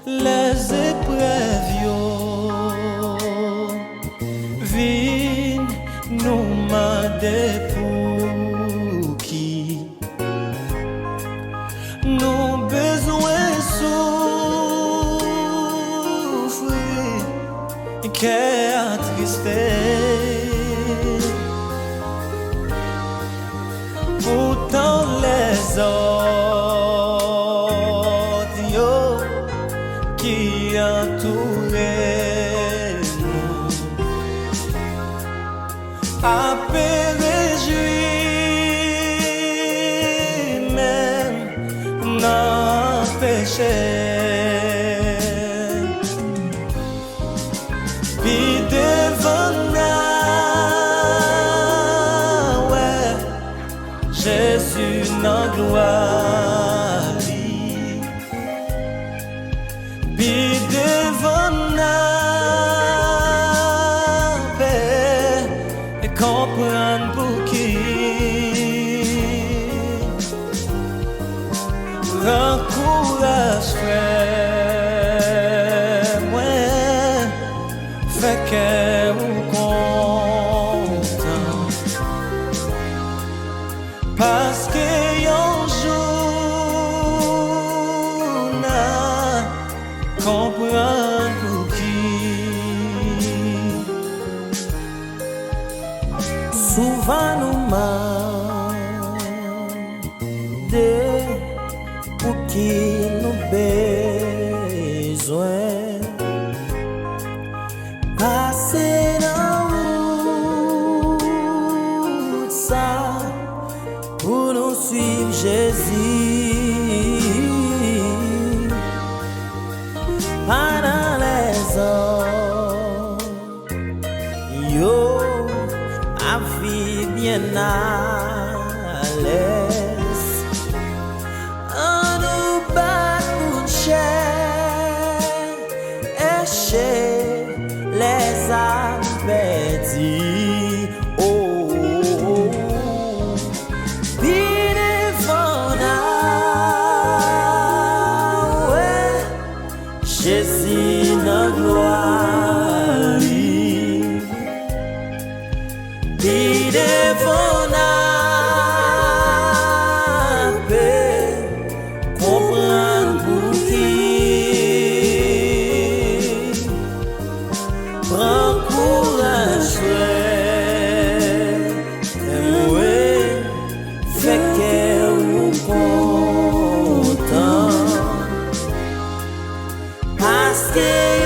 les épreuves yo vinn nous mandé pour qui nous besoin souffrir qu'est attristé pourtant les autres yo qui entouraient nous a réjoui même dans péché puis devant ouais Jésus dans gloire puis devant paix et comprendre pour qui prends courage frère moi fait que vous content parce que un jour n'a comprendre pour qui souvent nous demandons pour qui nous besoin passer dans route ça pour nous suivre Jésus pendant les heures yo a vie bien à l'aise on nous bat pour cher et chez les âmes perdues oh, oh, oh. Jésus dans gloire puis devant la paix comprendre pour qui prends courage ouais fait que vous content parce que